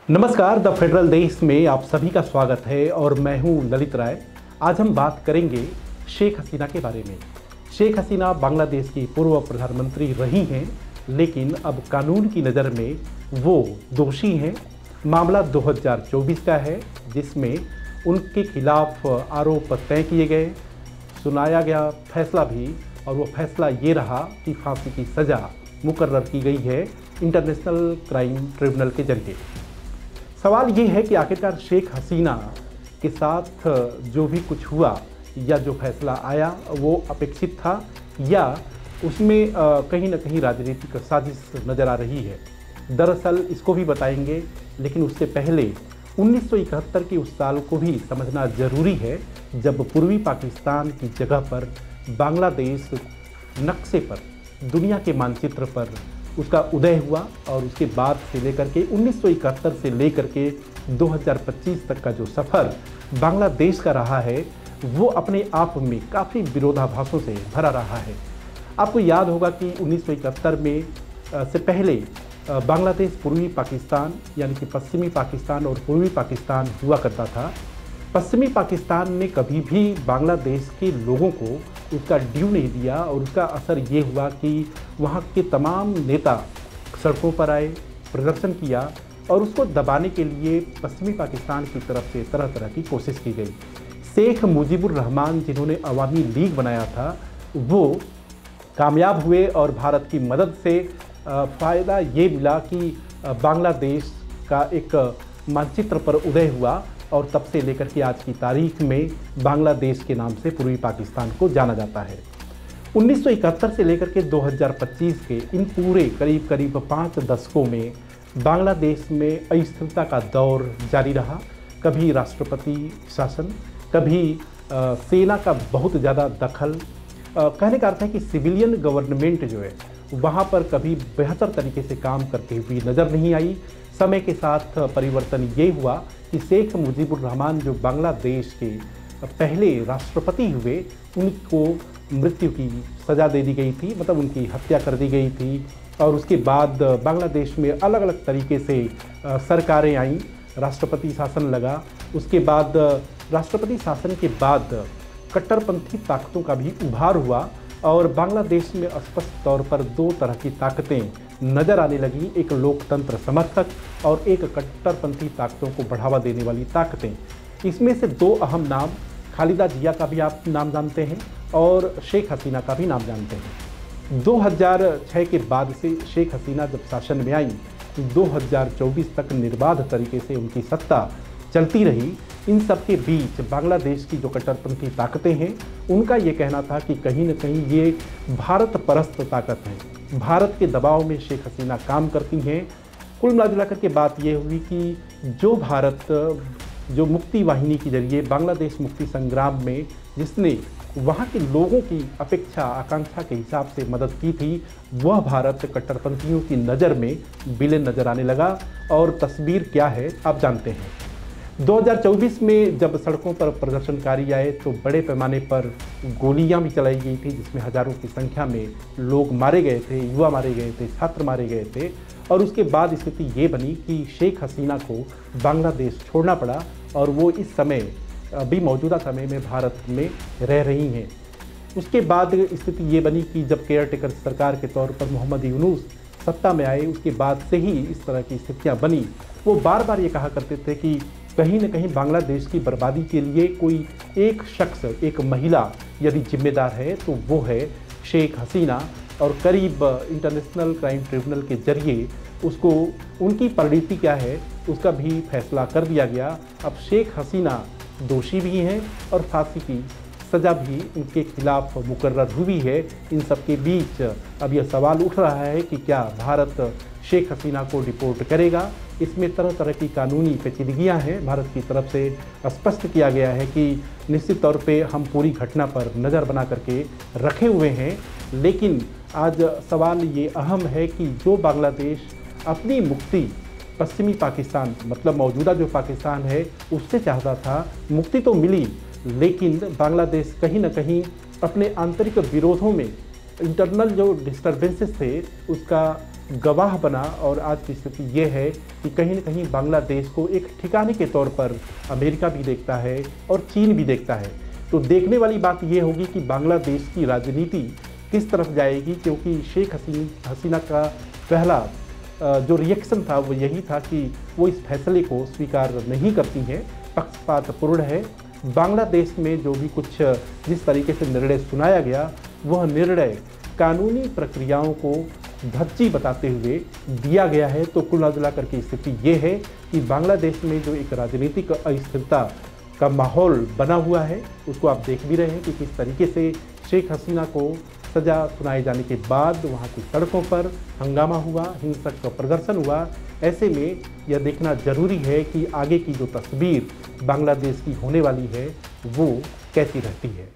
नमस्कार, the federal देश में आप सभी का स्वागत है और मैं हूं ललित राय। आज हम बात करेंगे शेख हसीना के बारे में। शेख हसीना बांग्लादेश की पूर्व प्रधानमंत्री रही हैं, लेकिन अब कानून की नज़र में वो दोषी हैं। मामला 2024 का है, जिसमें उनके खिलाफ आरोप तय किए गए, सुनाया गया फैसला भी, और वो फैसला ये रहा कि फांसी की सज़ा मुकर्रर की गई है इंटरनेशनल क्राइम ट्रिब्यूनल के जरिए। सवाल ये है कि आखिरकार शेख हसीना के साथ जो भी कुछ हुआ या जो फैसला आया वो अपेक्षित था या उसमें कहीं ना कहीं राजनीतिक साजिश नज़र आ रही है। दरअसल इसको भी बताएंगे, लेकिन उससे पहले 1971 के उस साल को भी समझना ज़रूरी है जब पूर्वी पाकिस्तान की जगह पर बांग्लादेश नक्शे पर, दुनिया के मानचित्र पर उसका उदय हुआ। और उसके बाद से लेकर के 1971 से लेकर के 2025 तक का जो सफ़र बांग्लादेश का रहा है वो अपने आप में काफ़ी विरोधाभासों से भरा रहा है। आपको याद होगा कि 1971 में से पहले बांग्लादेश पूर्वी पाकिस्तान यानी कि पश्चिमी पाकिस्तान और पूर्वी पाकिस्तान हुआ करता था। पश्चिमी पाकिस्तान ने कभी भी बांग्लादेश के लोगों को उसका ड्यू नहीं दिया और उसका असर ये हुआ कि वहाँ के तमाम नेता सड़कों पर आए, प्रदर्शन किया और उसको दबाने के लिए पश्चिमी पाकिस्तान की तरफ से तरह तरह की कोशिश की गई। शेख मुजीबुर रहमान, जिन्होंने अवामी लीग बनाया था, वो कामयाब हुए और भारत की मदद से फ़ायदा ये मिला कि बांग्लादेश का एक मानचित्र पर उदय हुआ और तब से लेकर के आज की तारीख में बांग्लादेश के नाम से पूर्वी पाकिस्तान को जाना जाता है। 1971 से लेकर के 2025 के इन पूरे करीब 5 दशकों में बांग्लादेश में अस्थिरता का दौर जारी रहा। कभी राष्ट्रपति शासन, कभी सेना का बहुत ज़्यादा दखल। कहने का अर्थ है कि सिविलियन गवर्नमेंट जो है वहाँ पर कभी बेहतर तरीके से काम करती हुई नज़र नहीं आई। समय के साथ परिवर्तन ये हुआ कि शेख मुजीबुर रहमान जो बांग्लादेश के पहले राष्ट्रपति हुए, उनको मृत्यु की सज़ा दे दी गई थी, मतलब उनकी हत्या कर दी गई थी। और उसके बाद बांग्लादेश में अलग अलग तरीके से सरकारें आईं, राष्ट्रपति शासन लगा। उसके बाद राष्ट्रपति शासन के बाद कट्टरपंथी ताकतों का भी उभार हुआ और बांग्लादेश में स्पष्ट तौर पर दो तरह की ताकतें नज़र आने लगी, एक लोकतंत्र समर्थक और एक कट्टरपंथी ताकतों को बढ़ावा देने वाली ताकतें। इसमें से दो अहम नाम, खालिदा जिया का भी आप नाम जानते हैं और शेख हसीना का भी नाम जानते हैं। 2006 के बाद से शेख हसीना जब शासन में आई, 2024 तक निर्बाध तरीके से उनकी सत्ता चलती रही। इन सब के बीच बांग्लादेश की जो कट्टरपंथी ताकतें हैं, उनका ये कहना था कि कहीं न कहीं ये भारत परस्त ताकत है, भारत के दबाव में शेख हसीना काम करती हैं। कुल मिला कर के बात ये हुई कि जो भारत, जो मुक्ति वाहिनी के जरिए बांग्लादेश मुक्ति संग्राम में जिसने वहाँ के लोगों की अपेक्षा आकांक्षा के हिसाब से मदद की थी, वह भारत कट्टरपंथियों की नज़र में विलेन नज़र आने लगा। और तस्वीर क्या है आप जानते हैं। 2024 में जब सड़कों पर प्रदर्शनकारी आए तो बड़े पैमाने पर गोलियां भी चलाई गई थी, जिसमें हज़ारों की संख्या में लोग मारे गए थे, युवा मारे गए थे, छात्र मारे गए थे। और उसके बाद स्थिति ये बनी कि शेख हसीना को बांग्लादेश छोड़ना पड़ा और वो इस समय, अभी मौजूदा समय में भारत में रह रही हैं। उसके बाद स्थिति ये बनी कि जब केयर टेकर सरकार के तौर पर मोहम्मद यूनुस सत्ता में आए, उसके बाद से ही इस तरह की स्थितियाँ बनी। वो बार बार ये कहा करते थे कि कहीं न कहीं बांग्लादेश की बर्बादी के लिए कोई एक शख्स, एक महिला यदि जिम्मेदार है तो वो है शेख हसीना। और करीब इंटरनेशनल क्राइम ट्रिब्यूनल के जरिए उसको, उनकी परिणति क्या है उसका भी फैसला कर दिया गया। अब शेख हसीना दोषी भी हैं और फांसी की सज़ा भी उनके खिलाफ मुकर्रर हुई है। इन सब के बीच अब यह सवाल उठ रहा है कि क्या भारत शेख हसीना को डिपोर्ट करेगा। इसमें तरह तरह की कानूनी पेचीदगियां हैं। भारत की तरफ से स्पष्ट किया गया है कि निश्चित तौर पे हम पूरी घटना पर नज़र बना करके रखे हुए हैं, लेकिन आज सवाल ये अहम है कि जो बांग्लादेश अपनी मुक्ति पश्चिमी पाकिस्तान, मतलब मौजूदा जो पाकिस्तान है, उससे चाहता था, मुक्ति तो मिली, लेकिन बांग्लादेश कहीं न कहीं अपने आंतरिक विरोधों में, इंटरनल जो डिस्टर्बेंसेस थे, उसका गवाह बना और आज की स्थिति ये है कि कहीं न कहीं बांग्लादेश को एक ठिकाने के तौर पर अमेरिका भी देखता है और चीन भी देखता है। तो देखने वाली बात ये होगी कि बांग्लादेश की राजनीति किस तरफ जाएगी, क्योंकि शेख हसीना का पहला जो रिएक्शन था वो यही था कि वो इस फैसले को स्वीकार नहीं करती हैं, पक्षपातपूर्ण है। बांग्लादेश में जो भी कुछ जिस तरीके से निर्णय सुनाया गया वह निर्णय कानूनी प्रक्रियाओं को धज्जी बताते हुए दिया गया है। तो कुल मिला करके स्थिति ये है कि बांग्लादेश में जो एक राजनीतिक अस्थिरता का माहौल बना हुआ है उसको आप देख भी रहे हैं कि किस तरीके से शेख हसीना को सज़ा सुनाए जाने के बाद वहाँ की सड़कों पर हंगामा हुआ, हिंसक प्रदर्शन हुआ। ऐसे में यह देखना जरूरी है कि आगे की जो तस्वीर बांग्लादेश की होने वाली है वो कैसी रहती है।